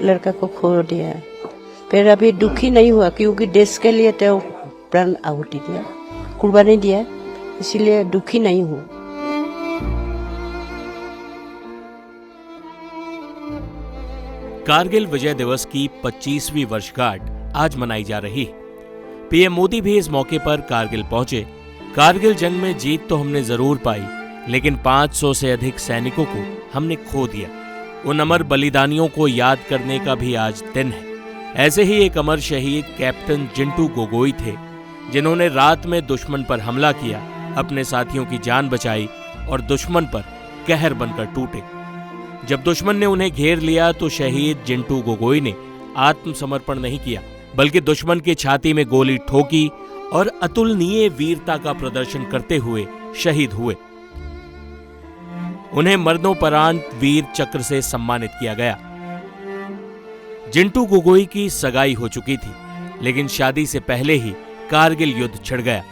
लड़का को खो दिया। फिर अभी दुखी नहीं हुआ क्योंकि देश के लिए तो प्राण आहुति दिया, कुर्बानी दिया, इसीलिए दुखी नहीं हूँ। कारगिल विजय दिवस की 25वीं वर्षगांठ आज मनाई जा रही है। पीएम मोदी भी इस मौके पर कारगिल पहुंचे। कारगिल जंग में जीत तो हमने जरूर पाई, लेकिन 500 से अधिक सैनिकों को हमने खो दिया। उन अमर बलिदानियों को याद करने का भी आज दिन है। ऐसे ही एक अमर शहीद कैप्टन जिंटू गोगोई थे, जिन्होंने रात में दुश्मन पर हमला किया, अपने साथियों की जान बचाई और दुश्मन पर कहर बनकर टूटे। जब दुश्मन ने उन्हें घेर लिया तो शहीद जिंटू गोगोई ने आत्मसमर्पण नहीं किया, बल्कि दुश्मन की छाती में गोली ठोकी और अतुलनीय वीरता का प्रदर्शन करते हुए शहीद हुए। उन्हें मरणोपरांत वीर चक्र से सम्मानित किया गया। जिंटू गोगोई की सगाई हो चुकी थी, लेकिन शादी से पहले ही कारगिल युद्ध छिड़ गया।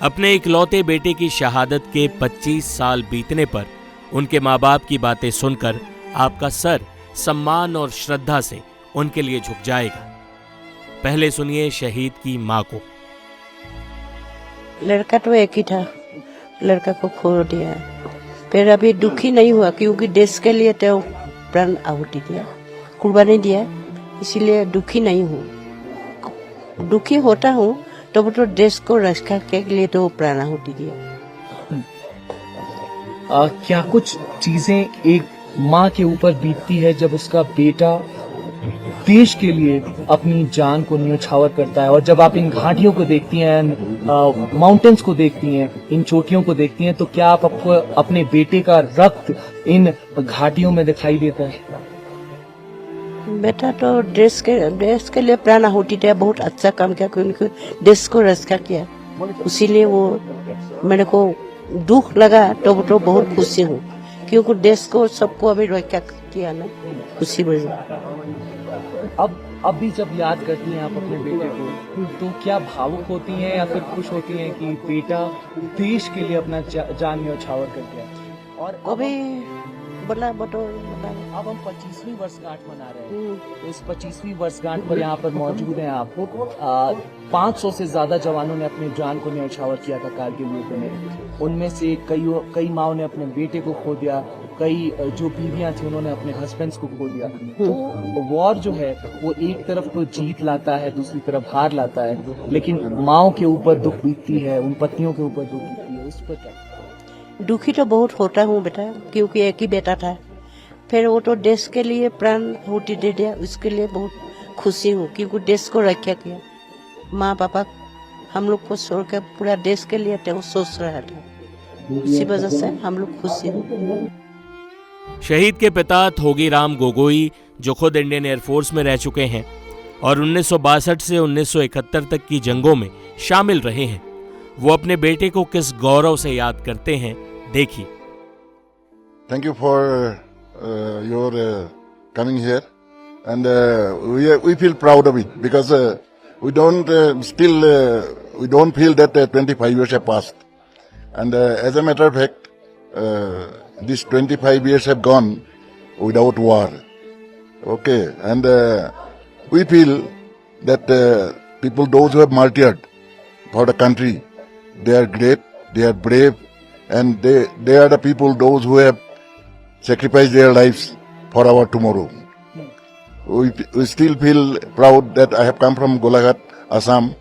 अपने इकलौते बेटे की शहादत के 25 साल बीतने पर उनके माँ बाप की बातें सुनकर आपका सर सम्मान और श्रद्धा से उनके लिए झुक जाएगा। पहले सुनिए शहीद की माँ को। लड़का तो एक ही था, लड़का को खो दिया। फिर अभी दुखी नहीं हुआ क्योंकि देश के लिए तो प्राण आहुति दिया, कुर्बानी दिया, इसीलिए दुखी नहीं हूँ। दुखी होता हूँ तो वो तो देश को रक्षा के लिए तो प्राण आहुति दिया। क्या कुछ चीजें एक माँ के ऊपर बीतती है जब उसका बेटा देश के लिए अपनी जान को न्यौछावर करता है, और जब आप इन घाटियों को देखती हैं, माउंटेन्स को देखती हैं, इन चोटियों को देखती हैं, तो क्या आपको अपने बेटे का रक्त इन घाटियों में दिखाई देता है? बेटा तो देश के लिए प्राण आहुति दिया, बहुत अच्छा काम किया, क्योंकि देश को रक्षा किया, इसीलिए वो मेरे को दुख लगा तो बहुत खुशी हूँ, क्योंकि देश को सबको अभी रक्षा किया ना, खुशी वजह। अब भी जब याद करती हैं आप अपने बेटे को, तो क्या भावुक होती हैं या फिर खुश होती हैं कि बेटा देश के लिए अपना जान न्यौछावर कर गया? और अभी बता अब हम 25वीं वर्षगांठ मना रहे हैं, तो इस 25वीं वर्षगांठ पर यहाँ पर मौजूद हैं आप। 500 से ज्यादा जवानों ने अपनी जान को न्यौछावर किया था कारगिल युद्ध में। उनमें से कई माओं ने अपने बेटे को खो दिया, कई जो बीवियां थी उन्होंने अपने हस्बैंड्स को खो दिया। तो वॉर जो है वो एक तरफ तो जीत लाता है, दूसरी तरफ हार लाता है, लेकिन माओं के ऊपर दुख बीतती है, उन पत्नियों के ऊपर दुख बीतती है, उस पर क्या? दुखी तो बहुत होता हूँ बेटा, क्योंकि एक ही बेटा था, फिर वो तो देश के लिए प्राण आहुति दे दिया, उसके लिए बहुत खुशी हूँ, क्योंकि देश को रक्षा किया। माँ पापा हम लोग को छोड़ कर पूरा देश के लिए तो सोच रहा था, इसी वजह से हम लोग खुशी हूँ। शहीद के पिता थोगीराम गोगोई, जो खुद इंडियन एयरफोर्स में रह चुके हैं और 1962 से 1971 तक की जंगों में शामिल रहे हैं, वो अपने बेटे को किस गौरव से याद करते हैं, देखिए। Thank you for your coming here and we feel proud of it because we don't feel that 25 years have passed, and as a matter of fact these 25 years have gone without war. Okay, and we feel that people, those who have martyred for the country, they are great, they are brave, and they are the people, those who have sacrificed their lives for our tomorrow. We still feel proud that I have come from Golaghat, Assam,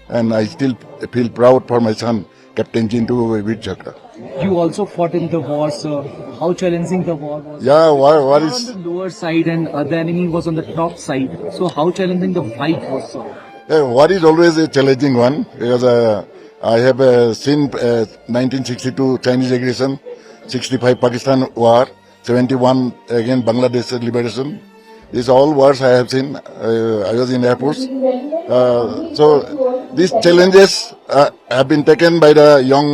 and I still feel proud for my son, Captain Jintu Veer Chakra. You also fought in the war, sir. How challenging the war was? Yeah, war You is... were on the lower side and the enemy was on the top side. So how challenging the fight was, sir? War is always a challenging one, because I have seen 1962 Chinese aggression, 65 Pakistan war, 71 again Bangladesh liberation. These all wars I have seen. I was in Air Force. So these challenges have been taken by the young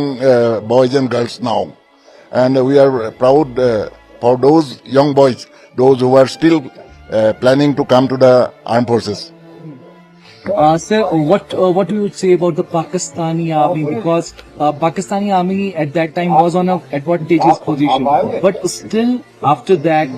boys and girls now. And we are proud for those young boys, those who are still planning to come to the armed forces. Sir, what do you say about the Pakistani army? Because Pakistani army at that time was on an advantageous position, but still after that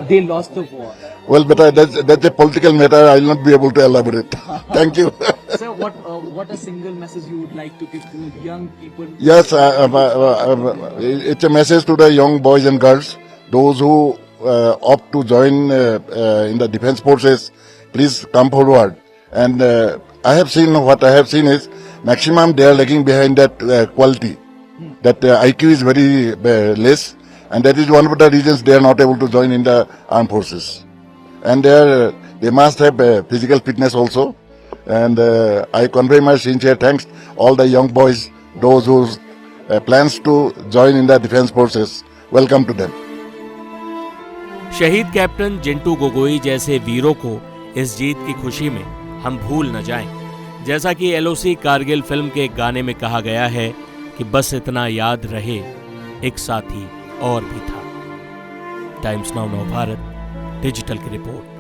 they lost the war. Well, but that's a political matter. I will not be able to elaborate. Thank you. Sir, what a single message you would like to give to young people? Yes, it's a message to the young boys and girls, those who opt to join in the defense forces. Please come forward. And I have seen, what I have seen is maximum they are lagging behind that quality. That IQ is very less, and that is one of the reasons they are not able to join in the armed forces. And they must have physical fitness also. And I convey my sincere thanks all the young boys, those who plans to join in the defense forces. Welcome to them. शहीद captain Jintu Gogoi जैसे वीरों को इस जीत की खुशी में हम भूल न जाएं। जैसा कि LOC कारगिल फिल्म के गाने में कहा गया है कि बस इतना याद रहे, एक साथी और भी था। टाइम्स नाउ नव भारत डिजिटल की रिपोर्ट।